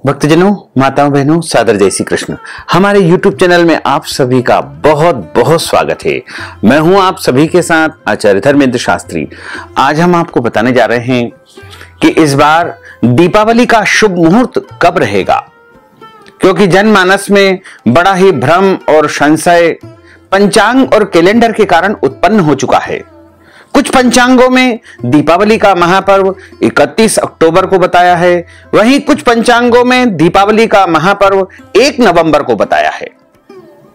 भक्तजनों, माताओं, बहनों, सादर जय श्री कृष्ण। हमारे YouTube चैनल में आप सभी का बहुत बहुत स्वागत है। मैं हूं आप सभी के साथ आचार्य धर्मेंद्र शास्त्री। आज हम आपको बताने जा रहे हैं कि इस बार दीपावली का शुभ मुहूर्त कब रहेगा, क्योंकि जनमानस में बड़ा ही भ्रम और संशय पंचांग और कैलेंडर के कारण उत्पन्न हो चुका है। कुछ पंचांगों में दीपावली का महापर्व 31 अक्टूबर को बताया है, वहीं कुछ पंचांगों में दीपावली का महापर्व 1 नवंबर को बताया है।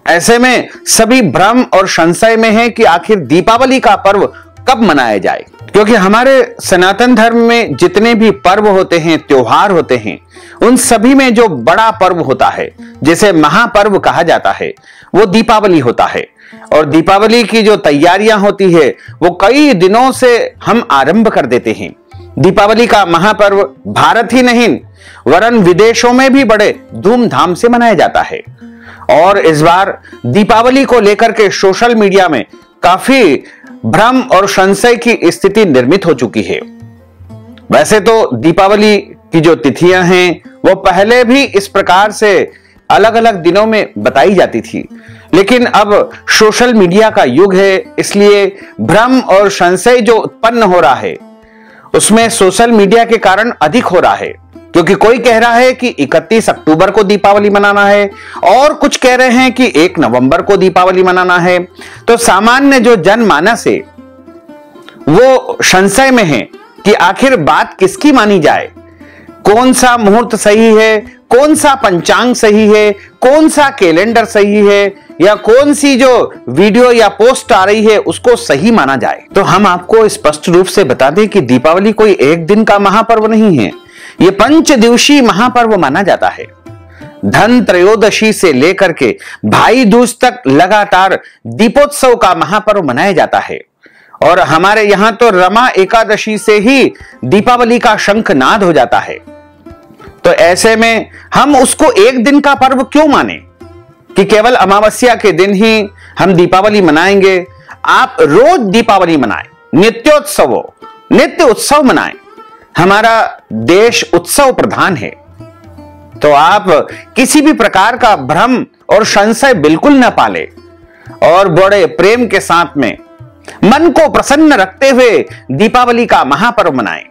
ऐसे में सभी भ्रम और संशय में है कि आखिर दीपावली का पर्व कब मनाया जाए, क्योंकि हमारे सनातन धर्म में जितने भी पर्व होते हैं, त्योहार होते हैं, उन सभी में जो बड़ा पर्व होता है, जिसे महापर्व कहा जाता है, वो दीपावली होता है। और दीपावली की जो तैयारियां होती है वो कई दिनों से हम आरंभ कर देते हैं। दीपावली का महापर्व भारत ही नहीं वरन विदेशों में भी बड़े धूमधाम से मनाया जाता है। और इस बार दीपावली को लेकर के सोशल मीडिया में काफी भ्रम और संशय की स्थिति निर्मित हो चुकी है। वैसे तो दीपावली की जो तिथियां हैं वो पहले भी इस प्रकार से अलग अलग दिनों में बताई जाती थी, लेकिन अब सोशल मीडिया का युग है, इसलिए भ्रम और संशय जो उत्पन्न हो रहा है उसमें सोशल मीडिया के कारण अधिक हो रहा है। क्योंकि कोई कह रहा है कि 31 अक्टूबर को दीपावली मनाना है और कुछ कह रहे हैं कि 1 नवंबर को दीपावली मनाना है। तो सामान्य जो जनमानस है वो संशय में है कि आखिर बात किसकी मानी जाए, कौन सा मुहूर्त सही है, कौन सा पंचांग सही है, कौन सा कैलेंडर सही है, या कौन सी जो वीडियो या पोस्ट आ रही है उसको सही माना जाए। तो हम आपको स्पष्ट रूप से बता दें कि दीपावली कोई एक दिन का महापर्व नहीं है, यह 5 दिवसीय महापर्व माना जाता है। धन त्रयोदशी से लेकर के भाई दूज तक लगातार दीपोत्सव का महापर्व मनाया जाता है। और हमारे यहां तो रमा एकादशी से ही दीपावली का शंखनाद हो जाता है। तो ऐसे में हम उसको एक दिन का पर्व क्यों माने कि केवल अमावस्या के दिन ही हम दीपावली मनाएंगे। आप रोज दीपावली मनाएं, नित्य उत्सव मनाएं। हमारा देश उत्सव प्रधान है, तो आप किसी भी प्रकार का भ्रम और संशय बिल्कुल न पाले और बड़े प्रेम के साथ में मन को प्रसन्न रखते हुए दीपावली का महापर्व मनाएं।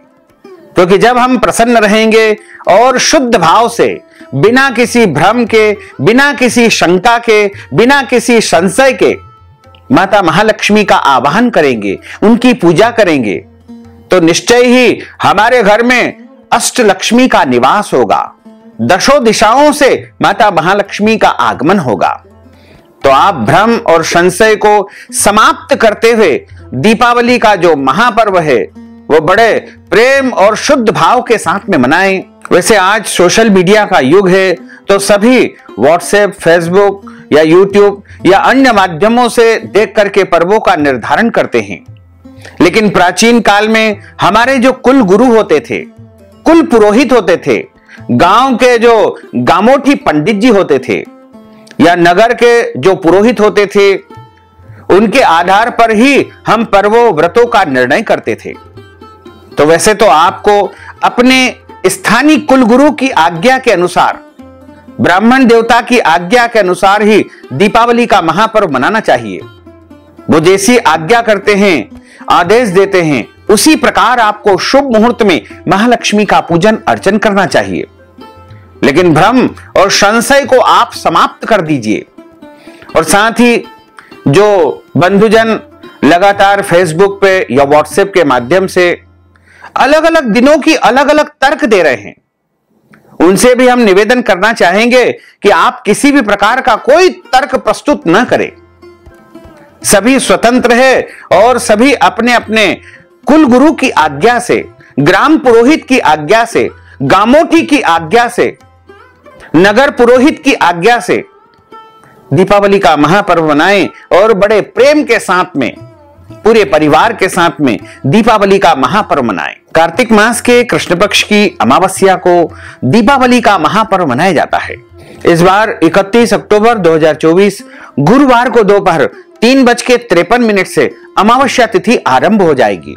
क्योंकि जब हम प्रसन्न रहेंगे और शुद्ध भाव से, बिना किसी भ्रम के, बिना किसी शंका के, बिना किसी संशय के माता महालक्ष्मी का आवाहन करेंगे, उनकी पूजा करेंगे, तो निश्चय ही हमारे घर में अष्टलक्ष्मी का निवास होगा, दशों दिशाओं से माता महालक्ष्मी का आगमन होगा। तो आप भ्रम और संशय को समाप्त करते हुए दीपावली का जो महापर्व है वो बड़े प्रेम और शुद्ध भाव के साथ में मनाएं। वैसे आज सोशल मीडिया का युग है, तो सभी व्हाट्सएप, फेसबुक या यूट्यूब या अन्य माध्यमों से देख करके पर्वों का निर्धारण करते हैं। लेकिन प्राचीन काल में हमारे जो कुल गुरु होते थे, कुल पुरोहित होते थे, गांव के जो गामोठी पंडित जी होते थे या नगर के जो पुरोहित होते थे, उनके आधार पर ही हम पर्वों व्रतों का निर्णय करते थे। तो वैसे तो आपको अपने स्थानीय कुलगुरु की आज्ञा के अनुसार, ब्राह्मण देवता की आज्ञा के अनुसार ही दीपावली का महापर्व मनाना चाहिए। वो जैसी आज्ञा करते हैं, आदेश देते हैं, उसी प्रकार आपको शुभ मुहूर्त में महालक्ष्मी का पूजन अर्चन करना चाहिए। लेकिन भ्रम और संशय को आप समाप्त कर दीजिए। और साथ ही जो बंधुजन लगातार फेसबुक पे या व्हाट्सएप के माध्यम से अलग अलग दिनों की अलग अलग तर्क दे रहे हैं, उनसे भी हम निवेदन करना चाहेंगे कि आप किसी भी प्रकार का कोई तर्क प्रस्तुत न करें। सभी स्वतंत्र है और सभी अपने अपने कुल गुरु की आज्ञा से, ग्राम पुरोहित की आज्ञा से, गामोठी की आज्ञा से, नगर पुरोहित की आज्ञा से दीपावली का महापर्व मनाएं और बड़े प्रेम के साथ में, पूरे परिवार के साथ में दीपावली का महापर्व मनाएं। कार्तिक मास के कृष्ण पक्ष की अमावस्या को दीपावली का महापर्व मनाया जाता है। इस बार 31 अक्टूबर 2024 गुरुवार को दोपहर 3:53 से अमावस्या तिथि आरंभ हो जाएगी।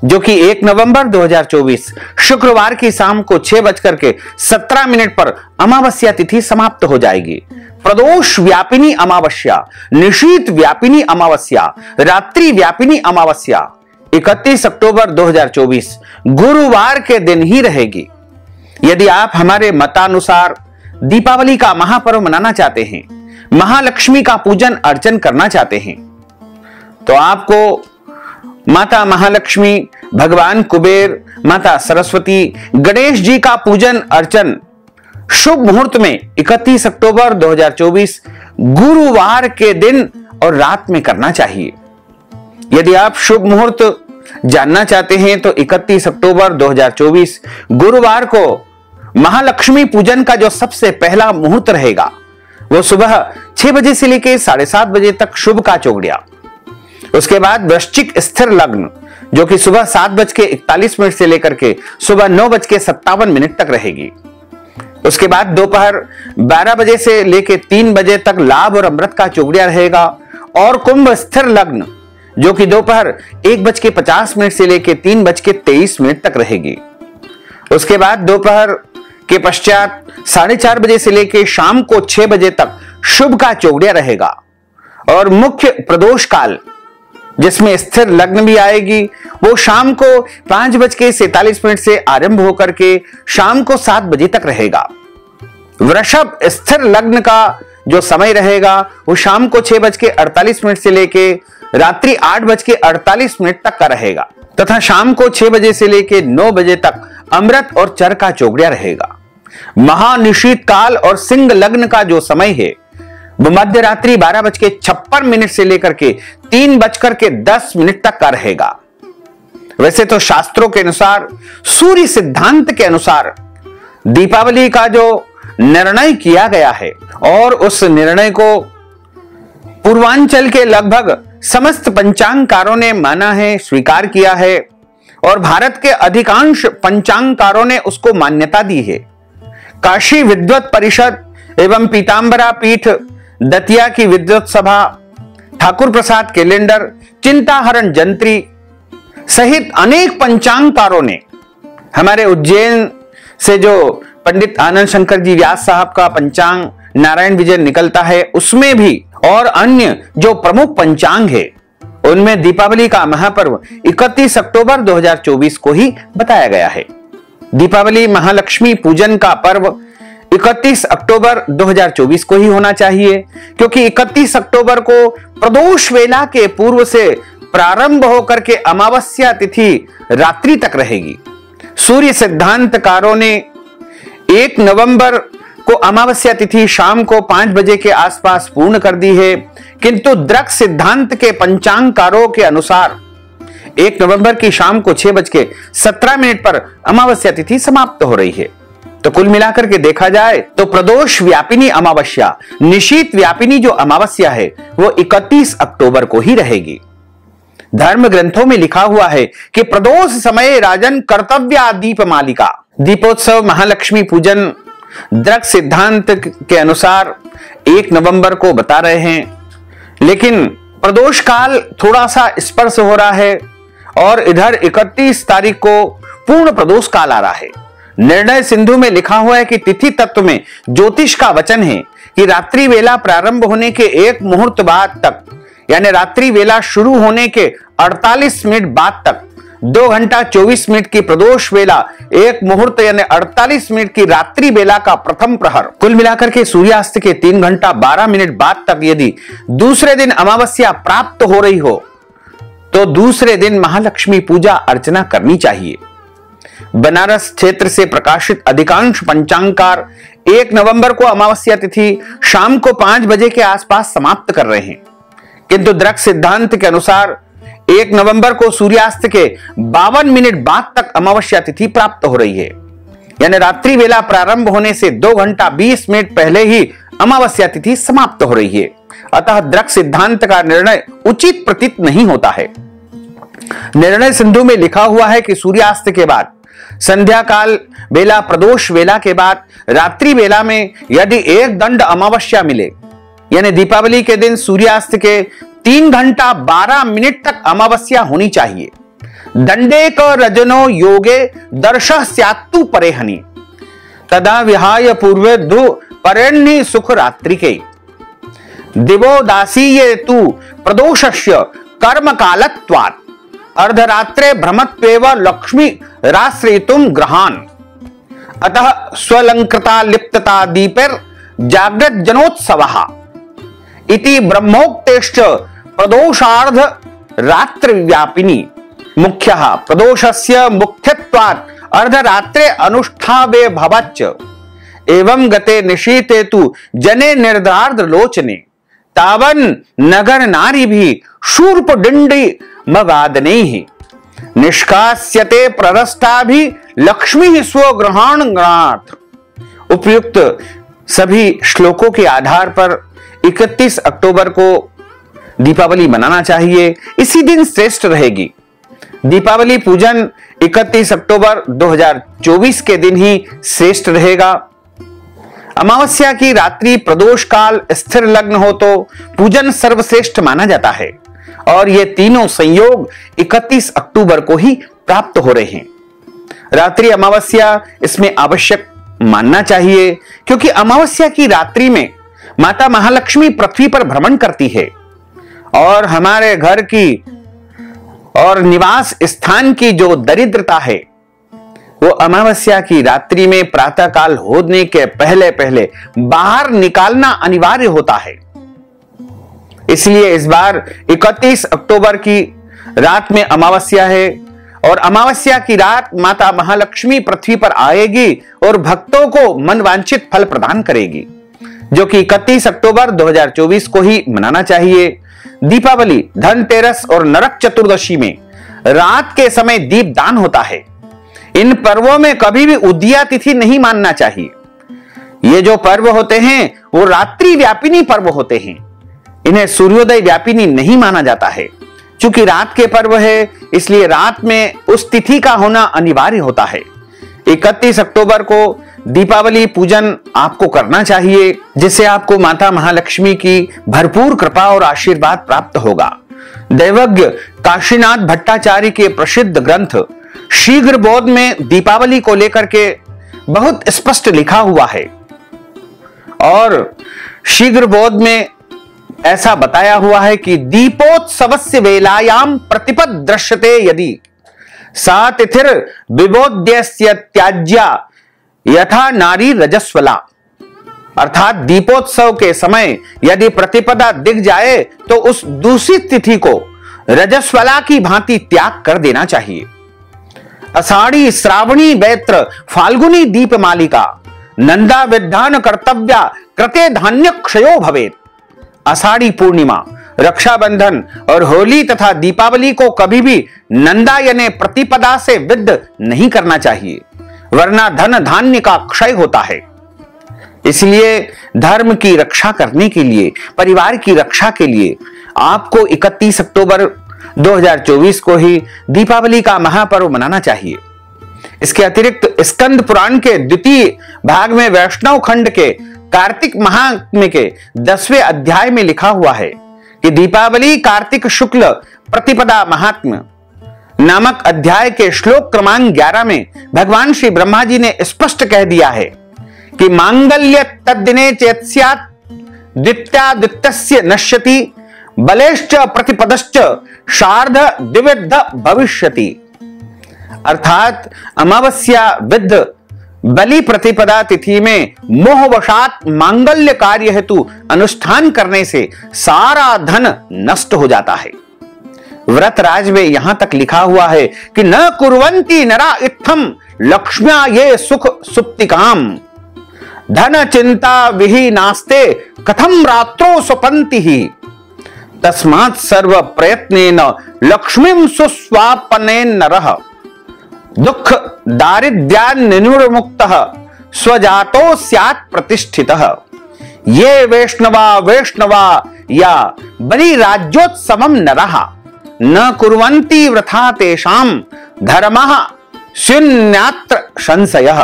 जो कि 1 नवंबर 2024 शुक्रवार की शाम को 6:17 पर अमावस्या तिथि समाप्त हो जाएगी। प्रदोष व्यापिनी अमावस्या, निशीत व्यापिनी अमावस्या, रात्रि व्यापिनी अमावस्या 31 अक्टूबर 2024 गुरुवार के दिन ही रहेगी। यदि आप हमारे मतानुसार दीपावली का महापर्व मनाना चाहते हैं, महालक्ष्मी का पूजन अर्चन करना चाहते हैं, तो आपको माता महालक्ष्मी, भगवान कुबेर, माता सरस्वती, गणेश जी का पूजन अर्चन शुभ मुहूर्त में 31 अक्टूबर 2024 गुरुवार के दिन और रात में करना चाहिए। यदि आप शुभ मुहूर्त जानना चाहते हैं तो 31 अक्टूबर 2024 गुरुवार को महालक्ष्मी पूजन का जो सबसे पहला मुहूर्त रहेगा वो सुबह 6 बजे से लेकर 7:30 बजे तक शुभ का चौगड़िया। उसके बाद वृश्चिक स्थिर लग्न जो कि सुबह 7:41 से लेकर के सुबह 9:57 तक रहेगी। उसके बाद दोपहर 12 बजे से लेकर 3 बजे तक लाभ और अमृत का चौगड़िया रहेगा। और कुंभ स्थिर लग्न जो कि दोपहर 1:50 से लेकर 3:23 तक रहेगी। उसके बाद दोपहर के पश्चात 4:30 बजे से लेकर शाम को 6 बजे तक शुभ का चौगड़िया रहेगा। और मुख्य प्रदोष काल जिसमें स्थिर लग्न भी आएगी वो शाम को 5:47 से आरंभ होकर के शाम को 7 बजे तक रहेगा। वृषभ स्थिर लग्न का जो समय रहेगा वो शाम को 6:48 से लेके रात्रि 8:48 तक का रहेगा तथा शाम को 6 बजे से लेके 9 बजे तक अमृत और चर का चौगड़िया रहेगा। महानिशीत काल और सिंह लग्न का जो समय है वो मध्य रात्रि 12:56 से लेकर के 3:10 तक का रहेगा। वैसे तो शास्त्रों के अनुसार, सूर्य सिद्धांत के अनुसार दीपावली का जो निर्णय किया गया है और उस निर्णय को पूर्वांचल के लगभग समस्त पंचांगकारों ने माना है, स्वीकार किया है और भारत के अधिकांश पंचांगकारों ने उसको मान्यता दी है। काशी विद्वत परिषद एवं पीतांबरा पीठ, दतिया की विद्वत सभा, ठाकुर प्रसाद कैलेंडर, चिंताहरण जंत्री सहित अनेक पंचांगकारों ने, हमारे उज्जैन से जो पंडित आनंद शंकर जी व्यास साहब का पंचांग नारायण विजय निकलता है उसमें भी और अन्य जो प्रमुख पंचांग है उनमें दीपावली का महापर्व 31 अक्टूबर 2024 को ही बताया गया है। दीपावली महालक्ष्मी पूजन का पर्व 31 अक्टूबर 2024 को ही होना चाहिए क्योंकि 31 अक्टूबर को प्रदोष वेला के पूर्व से प्रारंभ होकर के अमावस्या तिथि रात्रि तक रहेगी। सूर्य सिद्धांतकारों ने 1 नवंबर को अमावस्या तिथि शाम को 5 बजे के आसपास पूर्ण कर दी है, किंतु द्रक सिद्धांत के पंचांगकारों के अनुसार 1 नवंबर की शाम को 6:17 पर अमावस्या तिथि समाप्त हो रही है। तो कुल मिलाकर के देखा जाए तो प्रदोष व्यापिनी अमावस्या, निशीत व्यापिनी जो अमावस्या है वो 31 अक्टूबर को ही रहेगी। धर्म ग्रंथों में लिखा हुआ है कि प्रदोष समय राजन कर्तव्या दीप मालिका। दीपोत्सव महालक्ष्मी पूजन द्रक सिद्धांत के अनुसार 1 नवंबर को बता रहे हैं, लेकिन प्रदोष काल थोड़ा सा स्पर्श हो रहा है और इधर 31 तारीख को पूर्ण प्रदोष काल आ रहा है। निर्णय सिंधु में लिखा हुआ है कि तिथि तत्व में ज्योतिष का वचन है कि रात्रि वेला प्रारंभ होने के 1 मुहूर्त बाद तक, यानी रात्रि वेला शुरू होने के 48 मिनट बाद तक 2 घंटा 24 मिनट की प्रदोष वेला, 1 मुहूर्त यानी 48 मिनट की रात्रि वेला का प्रथम प्रहर, कुल मिलाकर के सूर्यास्त के 3 घंटा 12 मिनट बाद तक यदि दूसरे दिन अमावस्या प्राप्त हो रही हो तो दूसरे दिन महालक्ष्मी पूजा अर्चना करनी चाहिए। बनारस क्षेत्र से प्रकाशित अधिकांश पंचांगकार 1 नवंबर को अमावस्या तिथि शाम को 5 बजे के आसपास समाप्त कर रहे हैं, किंतु द्रक सिद्धांत के अनुसार 1 नवंबर को सूर्यास्त के 52 मिनट बाद तक अमावस्या तिथि प्राप्त हो रही है, यानी रात्रि वेला प्रारंभ होने से 2 घंटा 20 मिनट पहले ही अमावस्या तिथि समाप्त हो रही है। अतः द्रक सिद्धांत का निर्णय उचित प्रतीत नहीं होता है। निर्णय सिंधु में लिखा हुआ है कि सूर्यास्त के बाद संध्या काल वेला, प्रदोष वेला के बाद रात्रि वेला में यदि 1 दंड अमावस्या मिले, यानी दीपावली के दिन सूर्यास्त के 3 घंटा 12 मिनट तक अमावस्या होनी चाहिए। दंडे क रजनो योगे दर्श स्यात्तु परेहनि तदा विहाय पूर्वे ध्रु परेण्हि सुख रात्रिके दिवो दासीये तु प्रदोषस्य कर्म कालत्वात् अर्धरात्रे भ्रमत्वेव लक्ष्मी राश्रयितुं ग्रहान् अतः स्वलंकृता लिप्तता दीपेर जागृत जनोत्सवः इति ब्रह्मोक्तेश्च प्रदोषार्ध रात्र व्यापिनी मुख्यः प्रदोषस्य मुख्यत्वात् अर्धरात्रे अनुष्ठावे भवच्च एवं गते निशीते तु जने निर्धार्ध लोचने तावन नगर नारी भी शूर्प डिंडी मवादनैः निष्कास्यते प्ररस्ता भी लक्ष्मी स्वग्रहण गणात्। उपयुक्त सभी श्लोकों के आधार पर 31 अक्टूबर को दीपावली मनाना चाहिए। इसी दिन श्रेष्ठ रहेगी। दीपावली पूजन 31 अक्टूबर 2024 के दिन ही श्रेष्ठ रहेगा। अमावस्या की रात्रि प्रदोष काल स्थिर लग्न हो तो पूजन सर्वश्रेष्ठ माना जाता है और ये तीनों संयोग 31 अक्टूबर को ही प्राप्त हो रहे हैं। रात्रि अमावस्या इसमें आवश्यक मानना चाहिए क्योंकि अमावस्या की रात्रि में माता महालक्ष्मी पृथ्वी पर भ्रमण करती है और हमारे घर की और निवास स्थान की जो दरिद्रता है वो अमावस्या की रात्रि में प्रातः काल होने के पहले पहले बाहर निकालना अनिवार्य होता है। इसलिए इस बार 31 अक्टूबर की रात में अमावस्या है और अमावस्या की रात माता महालक्ष्मी पृथ्वी पर आएगी और भक्तों को मनवांछित फल प्रदान करेगी, जो कि 31 अक्टूबर 2024 को ही मनाना चाहिए। दीपावली, धनतेरस और नरक चतुर्दशी में रात के समय दीप दान होता है। इन पर्वों में कभी भी उदया तिथि नहीं मानना चाहिए। ये जो पर्व होते हैं वो रात्रि व्यापिनी पर्व होते हैं, इन्हें सूर्योदय व्यापिनी नहीं माना जाता है। चूंकि रात के पर्व है इसलिए रात में उस तिथि का होना अनिवार्य होता है। 31 अक्टूबर को दीपावली पूजन आपको करना चाहिए, जिससे आपको माता महालक्ष्मी की भरपूर कृपा और आशीर्वाद प्राप्त होगा। दैवज्ञ काशीनाथ भट्टाचार्य के प्रसिद्ध ग्रंथ शीघ्र बोध में दीपावली को लेकर के बहुत स्पष्ट लिखा हुआ है और शीघ्र बोध में ऐसा बताया हुआ है कि दीपोत्सवस्य वेलायाम प्रतिपद दृश्यते यदि सा तिथिर विबोध्यस्य त्याज्या यथा नारी रजस्वला। अर्थात दीपोत्सव के समय यदि प्रतिपदा दिख जाए तो उस दूसरी तिथि को रजस्वला की भांति त्याग कर देना चाहिए। अषाढ़ी, श्रावणी, बैत्र, फाल्गुनी दीपमालिका नंदा विधान कर्तव्या कृते धान्य क्षयो भवेत्। आषाढ़ी पूर्णिमा, रक्षाबंधन और होली तथा दीपावली को कभी भी नंदा यानी प्रतिपदा से विद्ध नहीं करना चाहिए, वरना धन धान्य का क्षय होता है। इसलिए धर्म की रक्षा करने के लिए, परिवार की रक्षा के लिए आपको 31 अक्टूबर 2024 को ही दीपावली का महापर्व मनाना चाहिए। इसके अतिरिक्त स्कंद पुराण के द्वितीय भाग में वैष्णव खंड के कार्तिक महात्म्य के 10वें अध्याय में लिखा हुआ है कि दीपावली कार्तिक शुक्ल प्रतिपदा महात्म्य नामक अध्याय के श्लोक क्रमांक 11 में भगवान श्री ब्रह्मा जी ने स्पष्ट कह दिया है कि मांगल्य तद्दिने चेत् स्यात् द्वित्यादित्यस्य नश्यति बलेश्च प्रतिपदश्च शार्ध द्विविध भविष्यति। अर्थात अमावस्या विद्ध बलि प्रतिपदा तिथि में मोहवशात मांगल्य कार्य हेतु अनुष्ठान करने से सारा धन नष्ट हो जाता है। व्रत राज में यहां तक लिखा हुआ है कि न कुर्वन्ति नरा इत्थम लक्ष्म्या ये सुख सुप्तिकाम धन चिंता विहीनास्ते कथम रात्रो स्वपन्ति ही तस्मात् सर्व प्रयत्नेन लक्ष्मीं सुस्वापनेन नरः दुख दारिद्र्यान्निर्मुक्तः स्वजातो स्यात् प्रतिष्ठितः। ये वैष्णवा या बलि राज्योत्सवं नरः न कुर्वन्ति वृथा तेषां धर्मः शून्यात्र संशयः।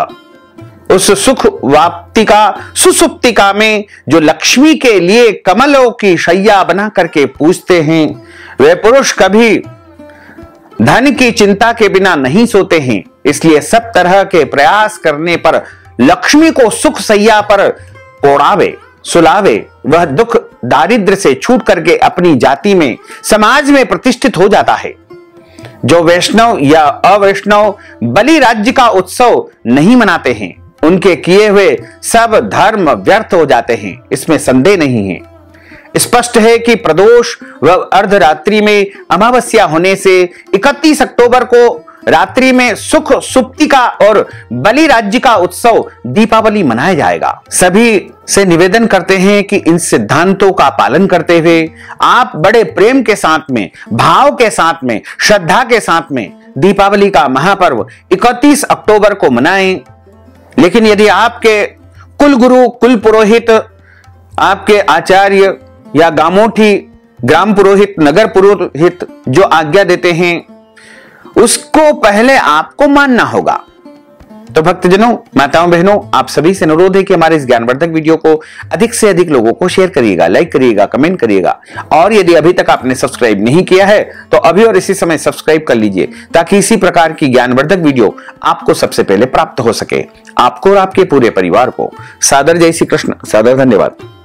उस सुख वाप्तिका सुसुप्तिका में जो लक्ष्मी के लिए कमलों की शैया बना करके पूजते हैं वे पुरुष कभी धन की चिंता के बिना नहीं सोते हैं, इसलिए सब तरह के प्रयास करने पर लक्ष्मी को सुख सैया पर ओढ़ावे सुलावे। वह दुख दारिद्र्य से छूट करके अपनी जाति में समाज में प्रतिष्ठित हो जाता है। जो वैष्णव या अवैष्णव बलि राज्य का उत्सव नहीं मनाते हैं, उनके किए हुए सब धर्म व्यर्थ हो जाते हैं, इसमें संदेह नहीं है। स्पष्ट है कि प्रदोष व अर्धरात्रि में अमावस्या होने से 31 अक्टूबर को रात्रि में सुख सुप्तिका और बलि राज्य का उत्सव दीपावली मनाया जाएगा। सभी से निवेदन करते हैं कि इन सिद्धांतों का पालन करते हुए आप बड़े प्रेम के साथ में, भाव के साथ में, श्रद्धा के साथ में दीपावली का महापर्व 31 अक्टूबर को मनाएं। लेकिन यदि आपके कुल गुरु, कुल पुरोहित, आपके आचार्य या गामोठी, ग्राम पुरोहित, नगर पुरोहित जो आज्ञा देते हैं, उसको पहले आपको मानना होगा। तो भक्तजनों, माताओं, बहनों, आप सभी से अनुरोध है कि हमारे इस ज्ञानवर्धक वीडियो को अधिक से अधिक लोगों को शेयर करिएगा, लाइक करिएगा, कमेंट करिएगा। और यदि अभी तक आपने सब्सक्राइब नहीं किया है तो अभी और इसी समय सब्सक्राइब कर लीजिए, ताकि इसी प्रकार की ज्ञानवर्धक वीडियो आपको सबसे पहले प्राप्त हो सके। आपको और आपके पूरे परिवार को सादर जय श्री कृष्ण, सादर धन्यवाद।